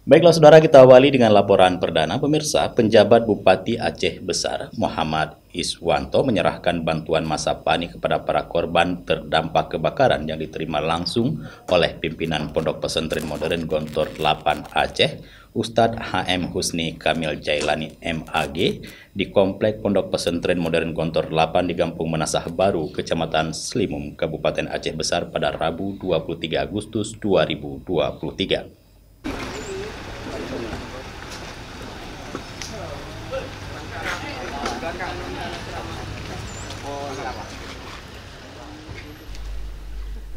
Baiklah saudara, kita awali dengan laporan perdana. Pemirsa, penjabat Bupati Aceh Besar Muhammad Iswanto menyerahkan bantuan masa panik kepada para korban terdampak kebakaran yang diterima langsung oleh pimpinan Pondok Pesantren Modern Gontor 8 Aceh, Ustadz HM Husni Kamil Jailani MAG, di Komplek Pondok Pesantren Modern Gontor 8 di Kampung Menasah Baru, Kecamatan Slimum, Kabupaten Aceh Besar pada Rabu 23 Agustus 2023.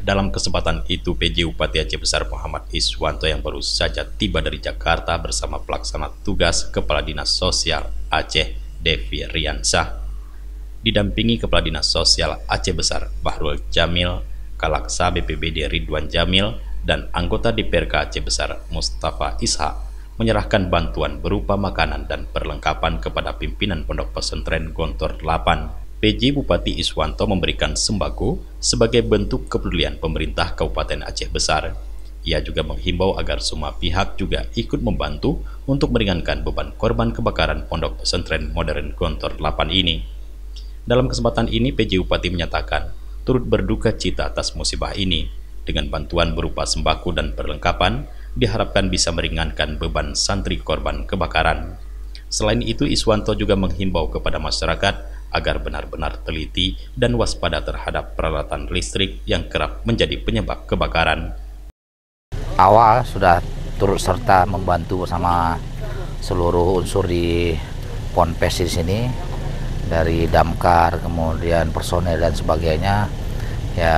Dalam kesempatan itu, PJ Bupati Aceh Besar Muhammad Iswanto yang baru saja tiba dari Jakarta bersama pelaksana tugas Kepala Dinas Sosial Aceh Devi Riansah, didampingi Kepala Dinas Sosial Aceh Besar Bahrul Jamil, Kalaksa BPBD Ridwan Jamil, dan anggota DPRK Aceh Besar Mustafa Ishak, menyerahkan bantuan berupa makanan dan perlengkapan kepada pimpinan Pondok Pesantren Gontor 8. PJ Bupati Iswanto memberikan sembako sebagai bentuk kepedulian pemerintah Kabupaten Aceh Besar. Ia juga menghimbau agar semua pihak juga ikut membantu untuk meringankan beban korban kebakaran Pondok Pesantren Modern Gontor 8 ini. Dalam kesempatan ini, PJ Bupati menyatakan turut berduka cita atas musibah ini. Dengan bantuan berupa sembako dan perlengkapan, diharapkan bisa meringankan beban santri korban kebakaran. Selain itu, Iswanto juga menghimbau kepada masyarakat agar benar-benar teliti dan waspada terhadap peralatan listrik yang kerap menjadi penyebab kebakaran. Awal sudah turut serta membantu bersama seluruh unsur di Ponpes di sini, dari damkar, kemudian personel dan sebagainya. Ya,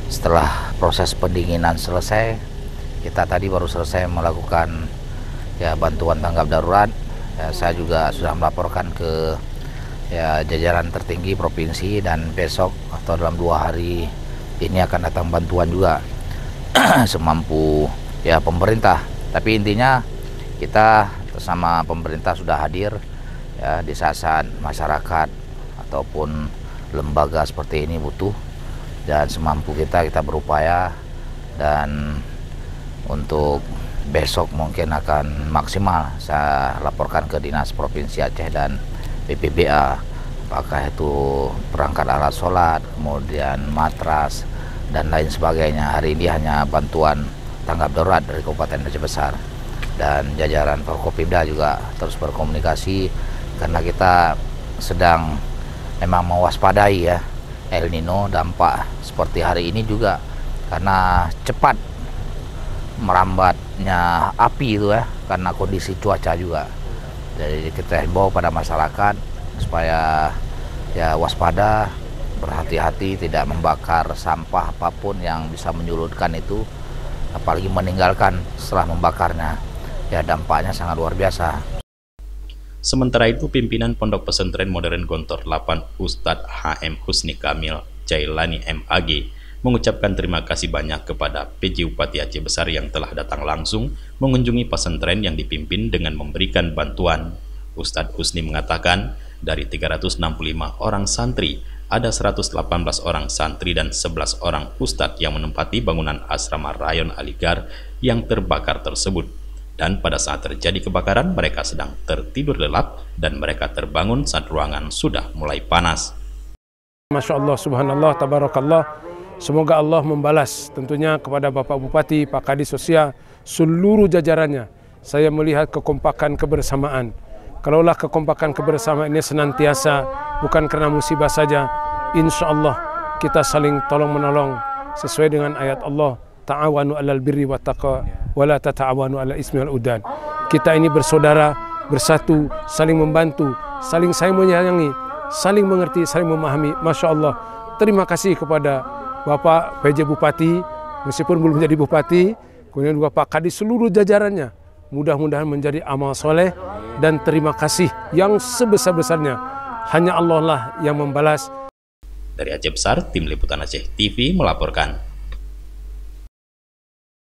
setelah proses pendinginan selesai, kita tadi baru selesai melakukan bantuan tanggap darurat. Saya juga sudah melaporkan ke jajaran tertinggi provinsi, dan besok atau dalam 2 hari ini akan datang bantuan juga semampu pemerintah. Tapi intinya kita bersama pemerintah sudah hadir di saat masyarakat ataupun lembaga seperti ini butuh, dan semampu kita berupaya, dan untuk besok mungkin akan maksimal saya laporkan ke Dinas Provinsi Aceh dan BPBA, apakah itu perangkat alat sholat, kemudian matras, dan lain sebagainya. Hari ini hanya bantuan tanggap darurat dari Kabupaten Aceh Besar, dan jajaran Forkopimda juga terus berkomunikasi, karena kita sedang memang mewaspadai El Nino dampak seperti hari ini juga, karena cepat merambatnya api itu karena kondisi cuaca juga. Jadi kita himbau pada masyarakat supaya waspada, berhati-hati, tidak membakar sampah apapun yang bisa menyulutkan itu, apalagi meninggalkan setelah membakarnya. Dampaknya sangat luar biasa. Sementara itu, pimpinan Pondok Pesantren Modern Gontor 8 Ustadz HM Husni Kamil Jailani MAG mengucapkan terima kasih banyak kepada PJ Bupati Aceh Besar yang telah datang langsung mengunjungi pesantren yang dipimpin dengan memberikan bantuan. Ustadz Husni mengatakan, dari 365 orang santri, ada 118 orang santri dan 11 orang ustadz yang menempati bangunan asrama Rayon Aligar yang terbakar tersebut. Dan pada saat terjadi kebakaran, mereka sedang tertidur lelap dan mereka terbangun saat ruangan sudah mulai panas. Masya Allah, subhanallah, tabarakallah. Semoga Allah membalas tentunya kepada Bapak Bupati, Pak Kadis Sosial, seluruh jajarannya. Saya melihat kekompakan kebersamaan. Kalaulah kekompakan kebersamaan ini senantiasa, bukan karena musibah saja, insya Allah kita saling tolong-menolong sesuai dengan ayat Allah, ta'awanu alal birri wa taqwa wa la tata'awanu alal ismi wal udan. Kita ini bersaudara, bersatu, saling membantu, saling menyayangi, saling mengerti, saling memahami. Masya Allah. Terima kasih kepada Bapak PJ Bupati, meskipun belum menjadi Bupati, kemudian juga Pak Kadis, seluruh jajarannya. Mudah-mudahan menjadi amal soleh, dan terima kasih yang sebesar-besarnya. Hanya Allah lah yang membalas. Dari Aceh Besar, Tim Liputan Aceh TV melaporkan.